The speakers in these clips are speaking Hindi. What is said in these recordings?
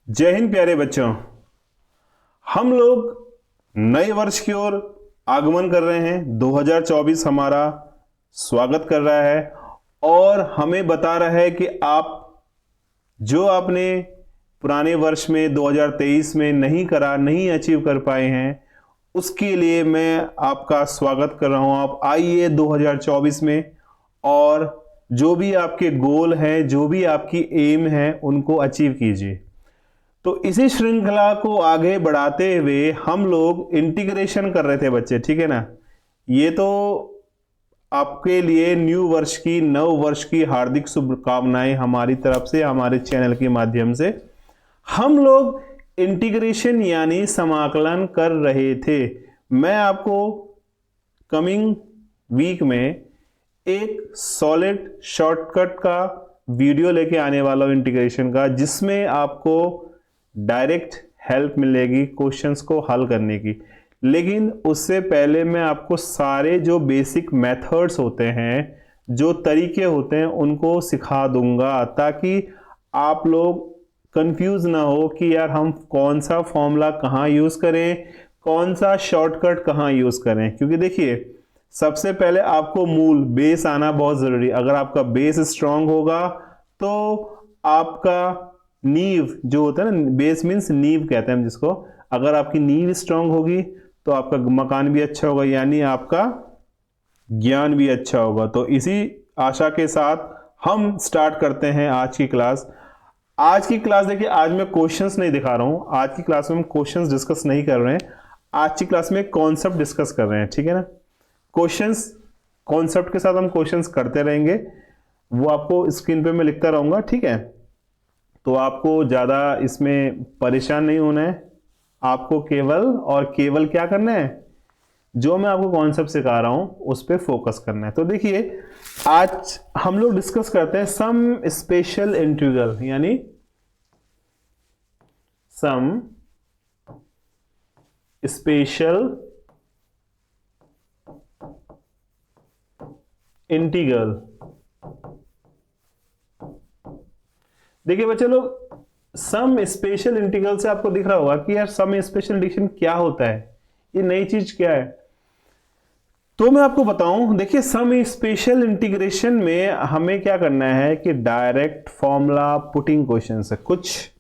जय हिंद प्यारे बच्चों। हम लोग नए वर्ष की ओर आगमन कर रहे हैं। 2024 हमारा स्वागत कर रहा है और हमें बता रहा है कि आप जो आपने पुराने वर्ष में 2023 में नहीं अचीव कर पाए हैं, उसके लिए मैं आपका स्वागत कर रहा हूं। आप आइए 2024 में और जो भी आपके गोल हैं, जो भी आपकी एम है, उनको अचीव कीजिए। तो इसी श्रृंखला को आगे बढ़ाते हुए हम लोग इंटीग्रेशन कर रहे थे बच्चे, ठीक है ना। ये तो आपके लिए न्यू वर्ष की, नव वर्ष की हार्दिक शुभकामनाएं हमारी तरफ से, हमारे चैनल के माध्यम से। हम लोग इंटीग्रेशन यानी समाकलन कर रहे थे। मैं आपको कमिंग वीक में एक सॉलिड शॉर्टकट का वीडियो लेके आने वाला हूं इंटीग्रेशन का, जिसमें आपको डायरेक्ट हेल्प मिलेगी क्वेश्चंस को हल करने की। लेकिन उससे पहले मैं आपको सारे जो बेसिक मेथड्स होते हैं, जो तरीके होते हैं, उनको सिखा दूंगा, ताकि आप लोग कंफ्यूज ना हो कि यार हम कौन सा फॉर्मूला कहाँ यूज करें, कौन सा शॉर्टकट कहाँ यूज करें। क्योंकि देखिए, सबसे पहले आपको मूल बेस आना बहुत जरूरी। अगर आपका बेस स्ट्रांग होगा तो आपका नींव जो होता है ना, बेस मीन्स नींव कहते हैं हम जिसको, अगर आपकी नींव स्ट्रांग होगी तो आपका मकान भी अच्छा होगा, यानी आपका ज्ञान भी अच्छा होगा। तो इसी आशा के साथ हम स्टार्ट करते हैं आज की क्लास। आज की क्लास देखिए, आज मैं क्वेश्चंस नहीं दिखा रहा हूं। आज की क्लास में हम क्वेश्चंस डिस्कस नहीं कर रहे हैं। आज की क्लास में कॉन्सेप्ट डिस्कस कर रहे हैं, ठीक है ना। क्वेश्चंस, कॉन्सेप्ट के साथ हम क्वेश्चंस करते रहेंगे, वो आपको स्क्रीन पे मैं लिखता रहूंगा, ठीक है। तो आपको ज़्यादा इसमें परेशान नहीं होना है। आपको केवल और केवल क्या करना है, जो मैं आपको कॉन्सेप्ट सिखा रहा हूं उस पर फोकस करना है। तो देखिए, आज हम लोग डिस्कस करते हैं सम स्पेशल इंटीग्रल, यानी सम स्पेशल इंटीग्रल। देखिए बच्चे लोग, सम स्पेशल इंटीग्रल से आपको दिख रहा होगा कि यार सम स्पेशल इंटीग्रेशन क्या होता है, ये नई चीज क्या है। तो मैं आपको बताऊं, देखिए सम स्पेशल इंटीग्रेशन में हमें क्या करना है कि डायरेक्ट फॉर्मूला पुटिंग क्वेश्चन है। कुछ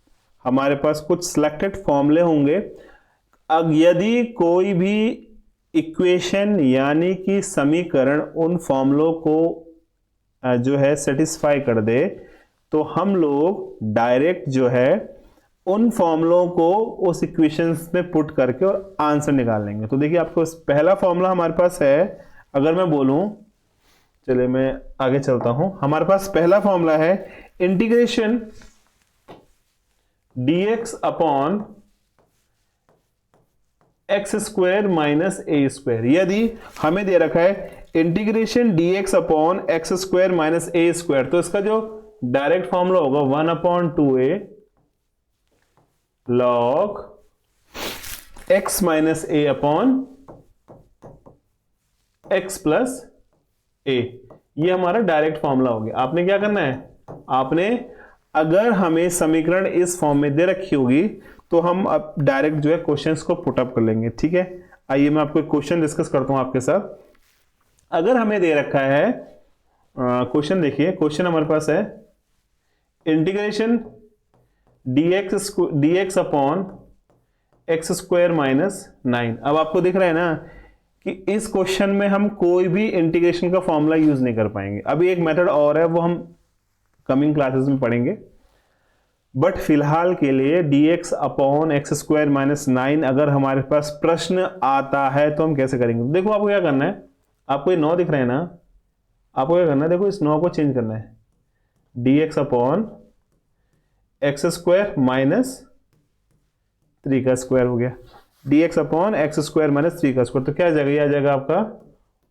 हमारे पास कुछ सिलेक्टेड फॉर्मूले होंगे। अब यदि कोई भी इक्वेशन यानी कि समीकरण उन फॉर्मूलों को जो है सेटिस्फाई कर दे, तो हम लोग डायरेक्ट जो है उन फॉर्मूलों को उस इक्वेशंस में पुट करके और आंसर निकाल लेंगे। तो देखिए, आपको पहला फॉर्मूला हमारे पास है। अगर मैं बोलूं, चलिए मैं आगे चलता हूं। हमारे पास पहला फॉर्मूला है integration dx upon x square minus a square. यदि हमें दे रखा है integration dx upon x square minus a square, तो इसका जो डायरेक्ट फॉर्मूला होगा 1/2a log x minus a upon x plus a. ये हमारा डायरेक्ट फॉर्मूला हो गया। आपने क्या करना है, आपने अगर हमें समीकरण इस फॉर्म में दे रखी होगी तो हम अब डायरेक्ट जो है क्वेश्चंस को पुट अप कर लेंगे, ठीक है। आइए मैं आपको एक क्वेश्चन डिस्कस करता हूं आपके साथ। अगर हमें दे रखा है क्वेश्चन, देखिए क्वेश्चन हमारे पास है integration dx upon x square minus 9। अब आपको दिख रहा है ना कि इस क्वेश्चन में हम कोई भी इंटीग्रेशन का फॉर्मूला यूज नहीं कर पाएंगे। अभी एक मेथड और है, वो हम कमिंग क्लासेस में पढ़ेंगे, बट फिलहाल के लिए dx upon x square minus 9 अगर हमारे पास प्रश्न आता है तो हम कैसे करेंगे। देखो आपको क्या करना है, आपको ये 9 दिख रहा है ना, आपको क्या करना है, देखो इस 9 को चेंज करना है, dx upon x square minus 3 का स्क्वायर हो गया, dx upon x square minus 3 का स्क्वायर। तो क्या आ जाएगा, ये आ जाएगा आपका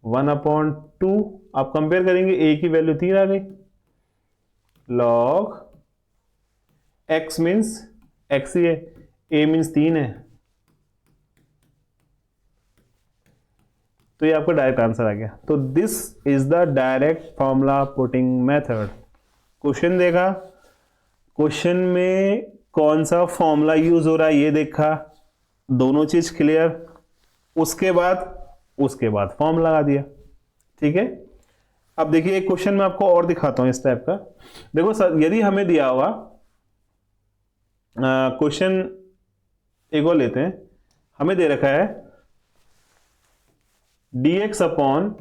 1/2। आप कंपेयर करेंगे, a की वैल्यू 3 आ गई, log x मीन्स x ही है, a मीन्स 3 है, तो ये आपका डायरेक्ट आंसर आ गया। तो this is the direct formula putting method. Question देखा, क्वेश्चन में कौन सा फॉर्मूला यूज हो रहा है ये देखा, दोनों चीज क्लियर, उसके बाद फॉर्म लगा दिया। ठीक है, अब देखिए एक क्वेश्चन मैं आपको और दिखाता हूं इस टाइप का। देखो सर, यदि हमें दिया हुआ क्वेश्चन एक और लेते हैं, हमें दे रखा है dx upon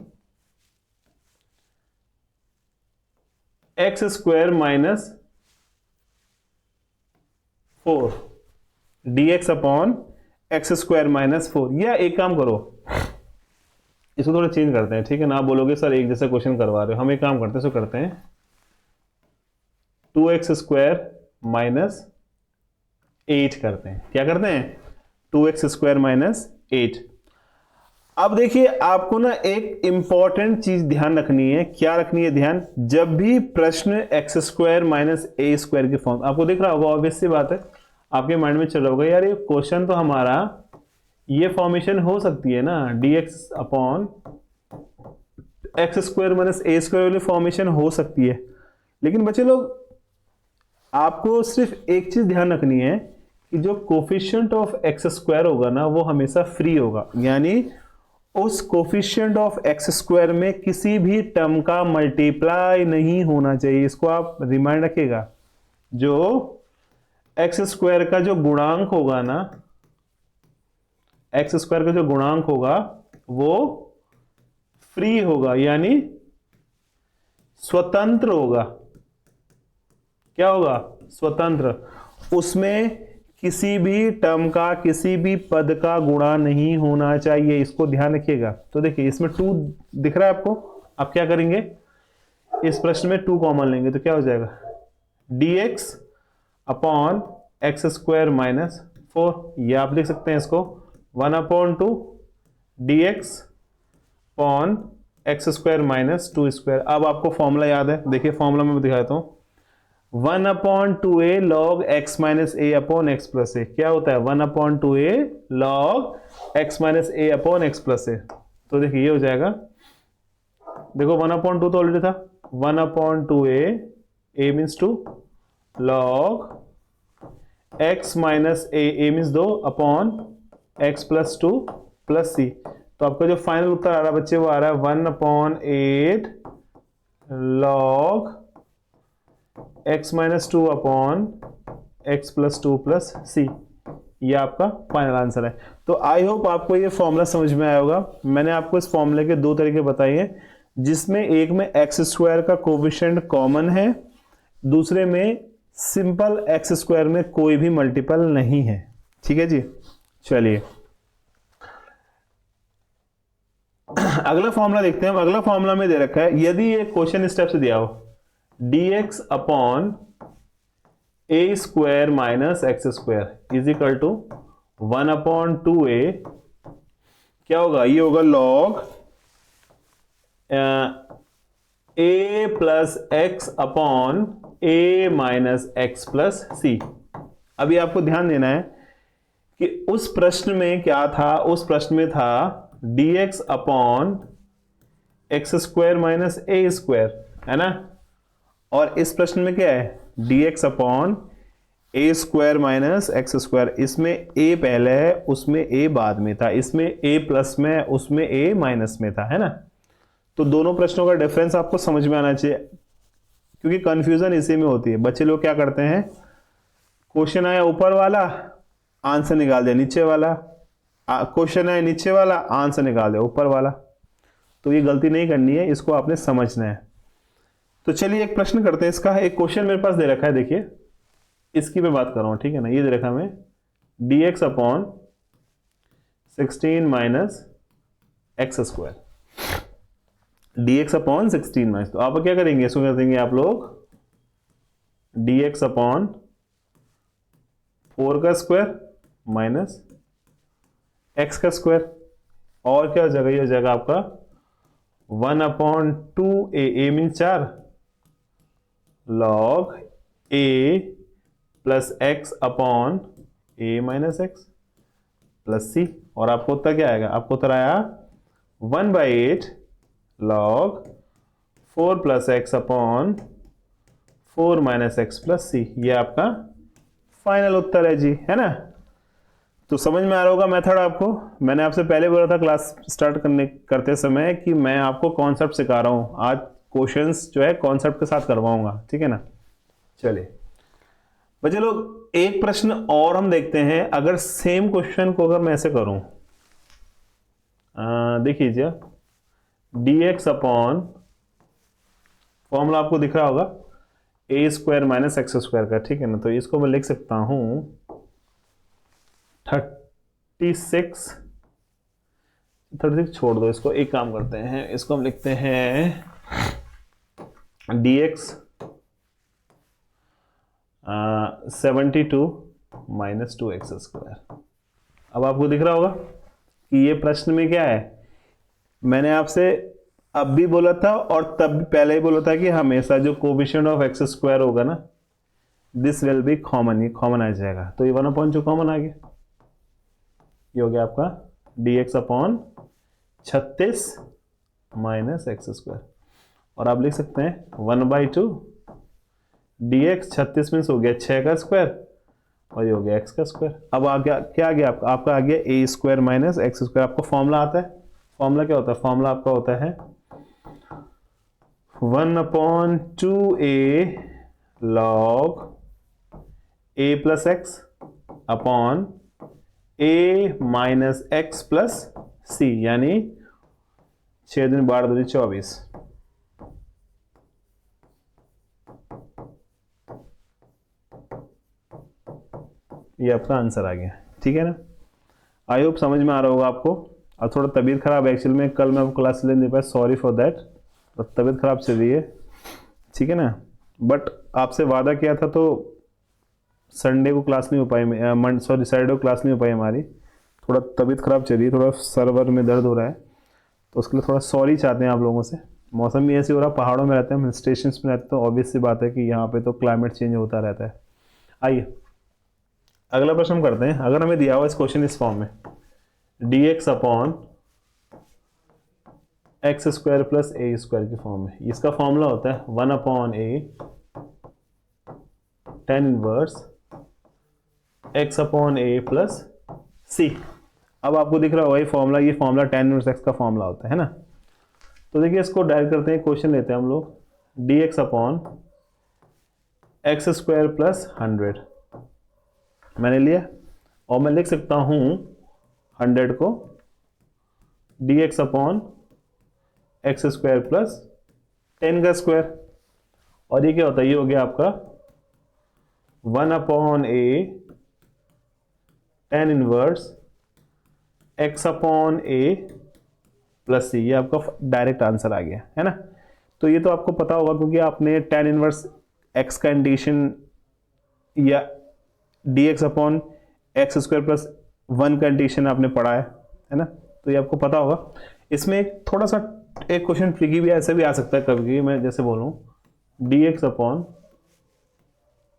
x square minus 4, dx upon x square minus 4। या एक काम करो, इसको थोड़ा चेंज करते हैं, ठीक है ना। आप बोलोगे सर एक जैसा क्वेश्चन करवा रहे हो, हम एक काम करते हैं, इसको करते हैं 2x स्क्वायर माइनस 8 करते हैं। क्या करते हैं? 2x square minus 8। अब देखिए आपको ना एक इंपॉर्टेंट चीज ध्यान रखनी है। क्या रखनी है ध्यान? जब भी प्रश्न x square minus a square की फॉर्म आपको दिख रहा होगा, ऑब्वियस सी बात है, आपके माइंड में चल रहा होगा यार ये क्वेश्चन तो हमारा ये फॉर्मेशन हो सकती है ना, dx upon x square minus a square वाली फॉर्मेशन हो सकती है। लेकिन बच्चे लोग आपको सिर्फ एक चीज ध्यान रखनी है कि जो कोफिशिएंट ऑफ एक्स स्क्वायर होगा ना वो हमेशा फ्री होगा, यानी उस कोफिशिएंट ऑफ एक्स स्क्वायर में किसी भी टर्म का मल्टीप्लाई नहीं होना चाहिए। इसको आप रिमाइंड रखिएगा, जो एक्स स्क्वायर का जो गुणांक होगा ना, एक्स स्क्वायर का जो गुणांक होगा वो फ्री होगा, यानी स्वतंत्र होगा। क्या होगा? स्वतंत्र। उसमें किसी भी टर्म का, किसी भी पद का गुणा नहीं होना चाहिए, इसको ध्यान रखिएगा। तो देखिए इसमें 2 दिख रहा है आपको, आप क्या करेंगे, इस प्रश्न में 2 कॉमन लेंगे तो क्या हो जाएगा, dx upon x square minus 4। ये आप लिख सकते हैं इसको 1/2 dx upon x square minus 2 square. अब आपको फॉर्मूला याद है, देखिए फॉर्मूला में दिखाता हूं, 1/2a log x minus a upon x plus ए। क्या होता है? 1/2a log x minus a upon x plus ए। तो देखिए ये हो जाएगा, देखो 1/2 तो ऑलरेडी था, 1/2a, a means 2 log x minus A means 2 upon x plus 2 plus c। तो आपका जो फाइनल उत्तर आ रहा है बच्चे वो आ रहा है 1/8 log x minus 2 upon x plus 2 plus c. ये आपका फाइनल आंसर है। तो आई होप आपको ये फॉर्मूला समझ में आया होगा। मैंने आपको इस फॉर्मूले के 2 तरीके बताए हैं, जिसमें एक में एक्स स्क्वायर का कोफिशिएंट कॉमन है, दूसरे में सिंपल एक्स स्क्वायर में कोई भी मल्टीपल नहीं है। ठीक है जी, चलिए अगला फॉर्मूला देखते हैं। अगला फॉर्मूला में दे रखा है, यदि ये क्वेश्चन स्टेप से दिया हो, dx upon a square minus x square is equal to 1/2a, क्या होगा? ये होगा log a plus x upon a minus x plus c. अभी आपको ध्यान देना है कि उस प्रश्न में क्या था, उस प्रश्न में था dx upon x square minus a square, है ना। और इस प्रश्न में क्या है, dx upon a square minus x square. इसमें a पहले है, उसमें a बाद में था, इसमें a प्लस में, उसमें a माइनस में था, है ना। तो दोनों प्रश्नों का डिफरेंस आपको समझ में आना चाहिए, क्योंकि कंफ्यूजन इसी में होती है। बच्चे लोग क्या करते हैं, क्वेश्चन आया ऊपर वाला, आंसर निकाल दिया नीचे वाला, क्वेश्चन आया नीचे वाला, आंसर निकाल दिया ऊपर वाला। तो ये गलती नहीं करनी है, इसको आपने समझना है। तो चलिए एक प्रश्न करते हैं इसका। एक क्वेश्चन मेरे पास दे रखा है, देखिए इसकी मैं बात कर रहा हूं, ठीक है ना। ये दे रखा है हमें dx upon 16 minus x square, dx upon 16 minus. तो आप क्या करेंगे, इसको कर देंगे आप लोग dx अपॉन 4 का स्क्वायर माइनस x का स्क्वायर, और क्या हो जाएगा, ये हो जाएगा आपका 1/2a, a means 4 log a plus x upon a minus x plus c. और आपको उत्तर क्या आएगा, आपको उत्तर आया 1/8 log 4 plus x upon 4 minus x plus c. ये आपका फाइनल उत्तर है जी, है ना। तो समझ में आ रहा होगा मेथड आपको। मैंने आपसे पहले बोला था क्लास स्टार्ट करते समय कि मैं आपको कॉन्सेप्ट सिखा रहा हूं, आज क्वेश्चंस जो है कॉन्सेप्ट के साथ करवाऊंगा, ठीक है ना। चलिए बच्चे लोग, एक प्रश्न और हम देखते हैं। अगर सेम क्वेश्चन को अगर मैं ऐसे करूं, देख लीजिए, dx अपॉन, फॉर्मूला आपको दिख रहा होगा, ए स्क्वायर माइनस एक्स स्क्वायर का, ठीक है ना। तो इसको मैं लिख सकता हूं 36 छोड़ दो इसको, एक काम करते हैं, इसको हम लिखते हैं dx 72 माइनस 2x स्क्वायर। अब आपको दिख रहा होगा कि ये प्रश्न में क्या है। मैंने आपसे अब भी बोला था और तब भी पहले ही बोला था कि हमेशा जो कोफिशिएंट ऑफ एक्स स्क्वायर होगा ना, दिस विल बी कॉमन, ये कॉमन आ जाएगा। तो ये 1/2 कॉमन आ गया, ये हो गया आपका dx upon 36 minus x square. और आप लिख सकते हैं 1/2 dx, 36 मीन्स हो गया 6 का स्क्वायर और ये हो गया x का स्क्वायर। अब आ गया क्या, आ गया आपका आ गया ए स्क्वायर माइनस एक्स स्क्वायर। आपको फॉर्मूला आता है, फॉर्मूला क्या होता है, फॉर्मूला आपका होता है 1/2a log a plus x upon a minus x plus c, यानी 6 दिन 12 दूनी 24। ये आपका आंसर आ गया, ठीक है ना। आई होप समझ में आ रहा होगा आपको। और थोड़ा तबीयत खराब है एक्चुअल में, कल मैं आपको क्लास ले नहीं पाया, सॉरी फॉर दैट। तबीयत खराब चल रही है, ठीक है ना। बट आपसे वादा किया था तो संडे को क्लास नहीं हो पाई, सॉरी सैटरडे को क्लास नहीं हो पाई हमारी। थोड़ा तबीयत खराब चल रही है, थोड़ा सर्वर में दर्द हो रहा है, तो उसके लिए थोड़ा सॉरी चाहते हैं आप लोगों से। मौसम भी ऐसे हो रहा, पहाड़ों में रहते हैं हम, हिल स्टेशन में रहते हैं, तो ऑब्वियस सी बात है कि यहाँ पे तो क्लाइमेट चेंज होता रहता है। आइए अगला प्रश्न हम करते हैं। अगर हमें दिया हुआ इस क्वेश्चन इस फॉर्म में, dx upon x square plus a square की फॉर्म में, इसका फॉर्मूला होता है 1/a tan inverse x upon a plus c। अब आपको दिख रहा होगा ये फॉर्मूला, ये फॉर्मूला tan इनवर्स x का फॉर्मूला होता है ना। तो देखिए इसको डायरेक्ट करते हैं, क्वेश्चन लेते हैं हम लोग, dx upon x square plus 100 मैंने लिया, और मैं लिख सकता हूं 100 को dx upon x square plus 10 का स्क्वायर। और ये क्या होता है, ये हो गया आपका 1/a tan inverse x upon a plus c. ये आपका डायरेक्ट आंसर आ गया, है ना। तो ये तो आपको पता होगा क्योंकि आपने tan इनवर्स x का इंडिकेशन या dx upon x square plus 1 का इंडिकेशन आपने पढ़ा है ना। तो ये आपको पता होगा। इसमें एक थोड़ा सा एक क्वेश्चन ट्रिकी भी ऐसे भी आ सकता है कभी, मैं जैसे बोलूं dx upon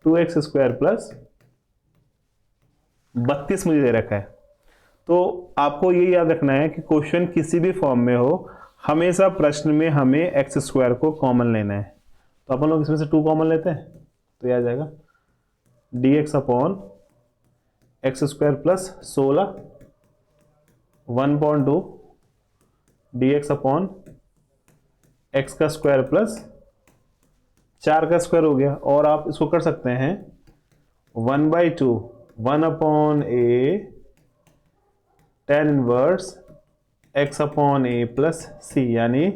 2x square plus 32 मुझे दे रखा है। तो आपको ये याद रखना है कि क्वेश्चन किसी भी फॉर्म में हो, हमेशा प्रश्न में हमें एक्स स्क्वायर को कॉमन लेना है। तो अपन लोग इसमें से 2 कॉमन लेते हैं, तो यह आ जाएगा dx upon x square plus 16 1/2 dx upon x का स्क्वायर प्लस 4 का स्क्वायर हो गया। और आप इसको कर सकते हैं 1/2 1/a tan inverse x upon a plus c, यानी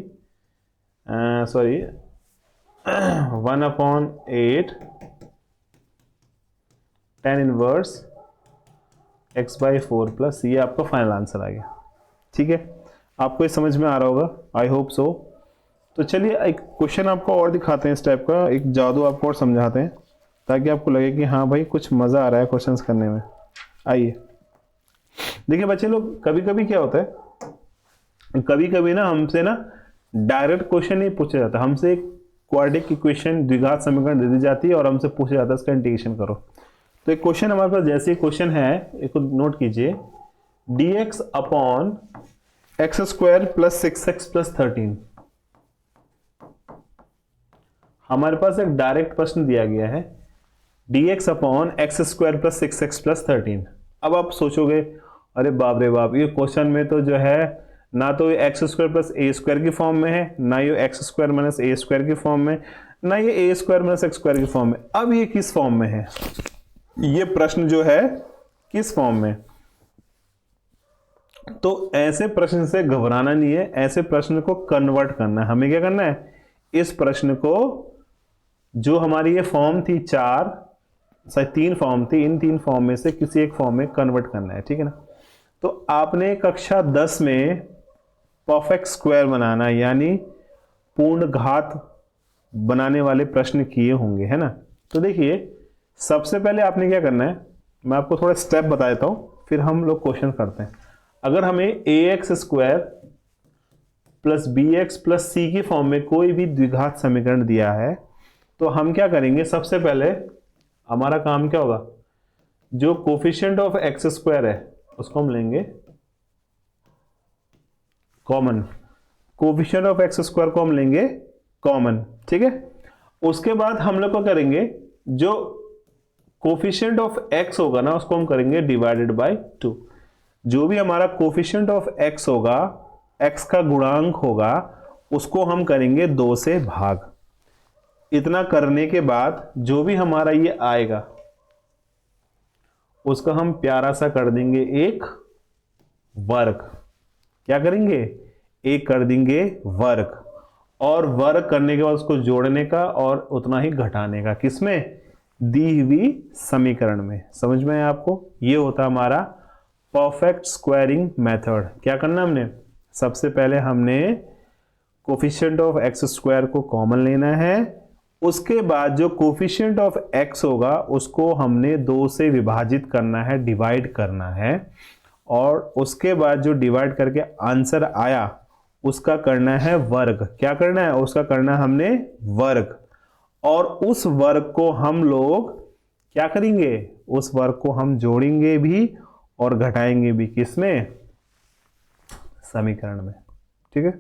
sorry 1/8 tan inverse x/4 plus, ये आपका फाइनल आंसर आ गया, ठीक है। आपको ये समझ में आ रहा होगा, आई होप सो। तो चलिए एक क्वेश्चन आपको और दिखाते हैं इस टाइप का, एक जादू आपको और समझाते हैं ताकि आपको लगे कि हाँ भाई कुछ मज़ा आ रहा है क्वेश्चंस करने में। आइए देखिए बच्चे लोग, कभी कभी क्या होता है, कभी कभी ना हमसे ना डायरेक्ट क्वेश्चन नहीं पूछा जाता, हमसे एक क्वाड्रेटिक इक्वेशन द्विघात समीकरण दे दी जाती है और हमसे पूछा जाता है इसका इंटीग्रेशन करो। तो एक क्वेश्चन हमारे पास जैसे क्वेश्चन है, एक नोट कीजिए, dx upon x square plus 6x plus 13। हमारे पास एक डायरेक्ट प्रश्न दिया गया है dx upon x square plus 6x plus 13। अब आप सोचोगे अरे बाप रे बाप, ये क्वेश्चन में तो जो है ना तो ये x square plus a square की फॉर्म में है, ना ये x square minus a square की फॉर्म में, ना ये ए स्क्वायर माइनस एक्स स्क्वायर की फॉर्म में। अब ये किस फॉर्म में है? ये प्रश्न जो है किस फॉर्म में? तो ऐसे प्रश्न से घबराना नहीं है, ऐसे प्रश्न को कन्वर्ट करना है। हमें क्या करना है? इस प्रश्न को, जो हमारी ये फॉर्म थी तीन फॉर्म थी, इन तीन फॉर्म में से किसी एक फॉर्म में कन्वर्ट करना है, ठीक है ना। तो आपने कक्षा 10 में परफेक्ट स्क्वायर बनाना यानी पूर्ण घात बनाने वाले प्रश्न किए होंगे, है ना। तो देखिए सबसे पहले आपने क्या करना है, मैं आपको थोड़ा स्टेप बता देता हूं, फिर हम लोग क्वेश्चन करते हैं। अगर हमें a x square plus b x plus c की फॉर्म में कोई भी द्विघात समीकरण दिया है, तो हम क्या करेंगे? सबसे पहले हमारा काम क्या होगा? जो कोफिशिएंट ऑफ एक्स स्क्वायर है उसको हम लेंगे common, coefficient of x square को हम लेंगे कॉमन, ठीक है। उसके बाद हम लोग को करेंगे, जो कोफिशिएंट ऑफ एक्स होगा ना उसको हम करेंगे डिवाइडेड बाय 2। जो भी हमारा कोफिशिएंट ऑफ एक्स होगा, एक्स का गुणांक होगा, उसको हम करेंगे 2 से भाग। इतना करने के बाद जो भी हमारा ये आएगा उसका हम प्यारा सा कर देंगे एक वर्ग। क्या करेंगे? एक कर देंगे वर्ग, और वर्ग करने के बाद उसको जोड़ने का और उतना ही घटाने का, किसमें? दी हुई समीकरण में। समझ में आया आपको? ये होता हमारा परफेक्ट स्क्वायरिंग मेथड। क्या करना हमने? सबसे पहले हमने कोफिशिएंट ऑफ एक्स स्क्वायर को कॉमन लेना है, उसके बाद जो कोफिशिएंट ऑफ एक्स होगा उसको हमने 2 से विभाजित करना है, डिवाइड करना है, और उसके बाद जो डिवाइड करके आंसर आया उसका करना है वर्ग। क्या करना है? उसका करना है हमने वर्ग, और उस वर्ग को हम लोग क्या करेंगे? उस वर्ग को हम जोड़ेंगे भी और घटाएंगे भी, किसमें? समीकरण में, ठीक है।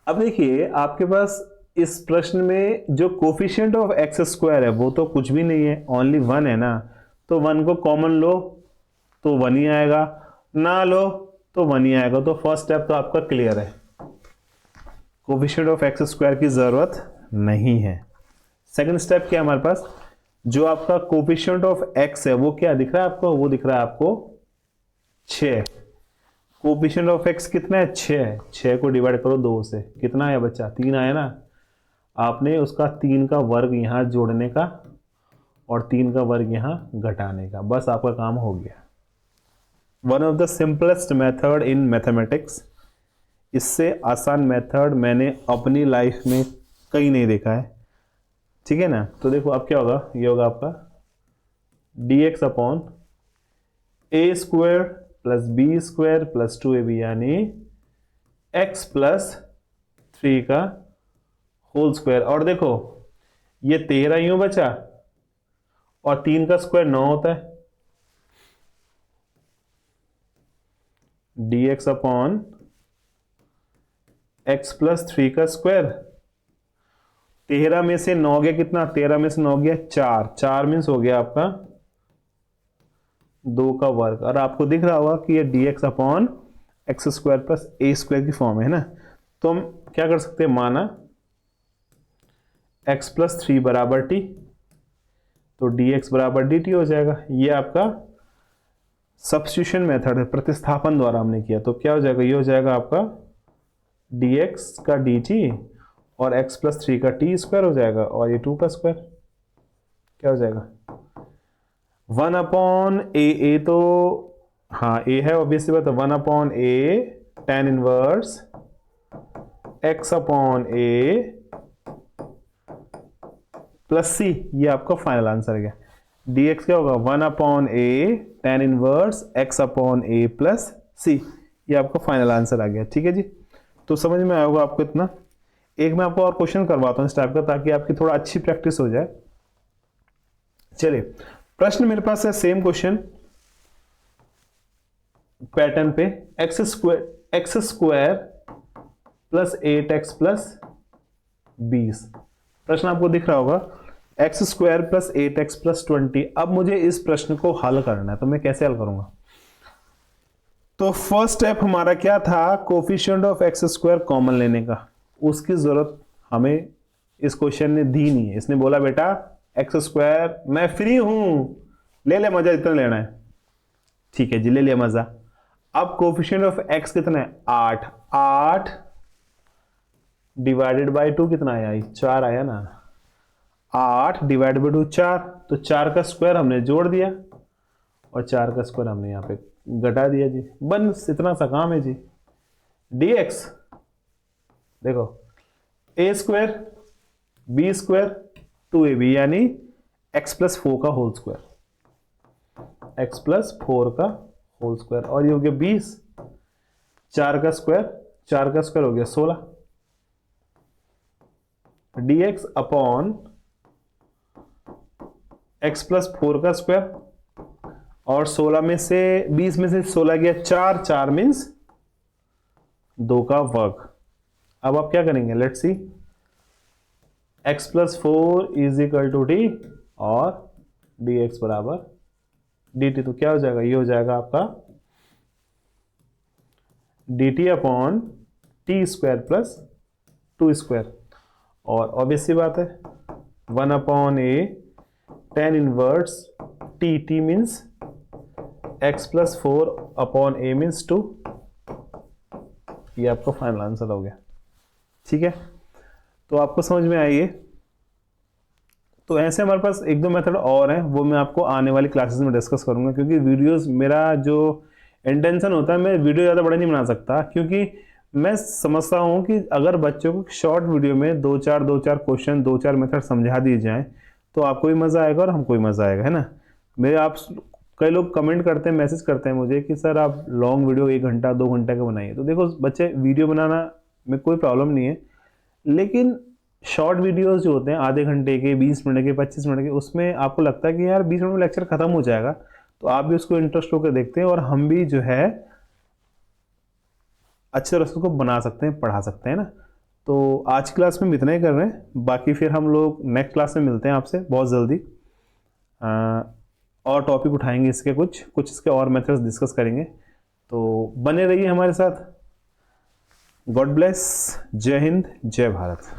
अब देखिए आपके पास इस प्रश्न में जो कोफिशिएंट ऑफ एक्स स्क्वायर है वो तो कुछ भी नहीं है, ओनली 1 है ना। तो 1 को कॉमन लो तो 1 ही आएगा, ना लो तो 1 ही आएगा। तो फर्स्ट स्टेप तो आपका क्लियर है, कोफिशिएंट ऑफ एक्स स्क्वायर की जरूरत नहीं है। सेकंड स्टेप क्या है हमारे पास? जो आपका कोफिशिएंट ऑफ एक्स है वो क्या दिख रहा है आपको? वो दिख रहा है आपको 6। कोफिशिएंट ऑफ एक्स कितना है? 6 है। 6 को डिवाइड करो 2 से, कितना आया बच्चा? 3 आया ना। आपने उसका 3 का वर्ग यहां जोड़ने का और 3 का वर्ग यहां घटाने का, बस आपका काम हो गया। One of the simplest method in mathematics. इससे आसान मेथड मैंने अपनी लाइफ में कहीं नहीं देखा है, ठीक है ना। तो देखो अब क्या होगा? ये होगा आपका dx upon a square plus b square plus 2ab, यानी x प्लस 3 का होल स्क्वायर। और देखो ये 13 यूं बचा, और 3 का स्क्वायर 9 होता है। dx अपॉन x प्लस 3 का स्क्वायर, 13 में से 9 गया कितना? 13 में से 9 गया 4, 4 मीन्स हो गया आपका 2 का वर्ग। और आपको दिख रहा होगा कि ये dx upon x square plus a square की फॉर्म है ना। तो हम क्या कर सकते हैं? माना x प्लस 3 बराबर t, तो dx बराबर dt हो जाएगा। ये आपका सब्स्टिट्यूशन मेथड है, प्रतिस्थापन द्वारा हमने किया। तो क्या हो जाएगा? ये हो जाएगा आपका dx का dt और x प्लस 3 का t स्क्वायर हो जाएगा, और ये 2 का स्क्वायर क्या हो जाएगा? 1 अपॉन ए, तो हाँ a है ऑब्वियसली बात है। 1 अपॉन ए tan इनवर्स x अपॉन ए प्लस सी, ये आपका फाइनल आंसर है। dx क्या होगा? 1 अपॉन ए tan इनवर्स x अपॉन ए प्लस सी, ये आपका फाइनल आंसर आ गया, ठीक है जी। तो समझ में आया होगा आपको इतना। एक मैं आपको और क्वेश्चन करवाता हूं इस टाइप का, ताकि आपकी थोड़ा अच्छी प्रैक्टिस हो जाए। चलिए प्रश्न मेरे पास है, सेम क्वेश्चन पैटर्न पे, x square plus 8x plus 20। प्रश्न आपको दिख रहा होगा x square plus 8x plus 20। अब मुझे इस प्रश्न को हल करना है, तो मैं कैसे हल करूंगा? तो फर्स्ट स्टेप हमारा क्या था? Coefficient of x square common लेने का। उसकी जरूरत हमें इस क्वेश्चन ने दी नहीं है। इसने बोला बेटा एक्स स्क्वायर मैं फ्री हूं, ले ले मजा जितना लेना है। ठीक है जी, ले लिया मजा। अब कोफिशिएंट ऑफ एक्स कितना है? 8। 8 डिवाइडेड बाई 2 कितना आया? 4 आया ना। 8 डिवाइड बाई 2 4, तो 4 का स्क्वायर हमने जोड़ दिया और 4 का स्क्वायर हमने यहाँ पे घटा दिया जी। बस इतना सा काम है जी। dx देखो a square b square 2ab यानी x प्लस 4 का होल स्क्वायर, x प्लस 4 का होल स्क्वायर, और ये हो गया 20। 4 का स्क्वायर, 4 का स्क्वायर हो गया 16। dx अपॉन x प्लस 4 का स्क्वायर, और 16 में से 20 में से 16 गया 4, 4 मीन्स 2 का वर्ग। अब आप क्या करेंगे? Let's see, x plus 4 is equal to t और dx बराबर dt, तो क्या हो जाएगा? ये हो जाएगा आपका dt upon T square plus 2 square, और ऑब्वियस सी बात है 1 upon a tan inverse T, T means x plus 4 upon a means 2। ये आपका फाइनल आंसर हो गया। ठीक है, तो आपको समझ में आई है। तो ऐसे हमारे पास एक दो मेथड और हैं, वो मैं आपको आने वाली क्लासेस में डिस्कस करूंगा, क्योंकि वीडियोस मेरा जो इंटेंशन होता है, मैं वीडियो ज़्यादा बड़ा नहीं बना सकता, क्योंकि मैं समझता हूँ कि अगर बच्चों को शॉर्ट वीडियो में दो चार क्वेश्चन, 2-4 मेथड समझा दिए जाएँ तो आपको भी मज़ा आएगा और हमको भी मज़ा आएगा, है ना। मेरे आप कई लोग कमेंट करते हैं, मैसेज करते हैं मुझे कि सर आप लॉन्ग वीडियो 1 घंटा 2 घंटे का बनाइए। तो देखो बच्चे, वीडियो बनाना में कोई प्रॉब्लम नहीं है, लेकिन शॉर्ट वीडियोस जो होते हैं आधे घंटे के, 20 मिनट के, 25 मिनट के, उसमें आपको लगता है कि यार 20 मिनट में लेक्चर खत्म हो जाएगा, तो आप भी उसको इंटरेस्ट होकर देखते हैं और हम भी जो है अच्छे तरह से उसको बना सकते हैं, पढ़ा सकते हैं ना। तो आज की क्लास में हम इतना ही कर रहे हैं, बाकी फिर हम लोग नेक्स्ट क्लास में मिलते हैं आपसे बहुत जल्दी। और टॉपिक उठाएंगे इसके, कुछ इसके और मेथड्स डिस्कस करेंगे, तो बने रहिए हमारे साथ। God bless. जय हिंद, जय भारत।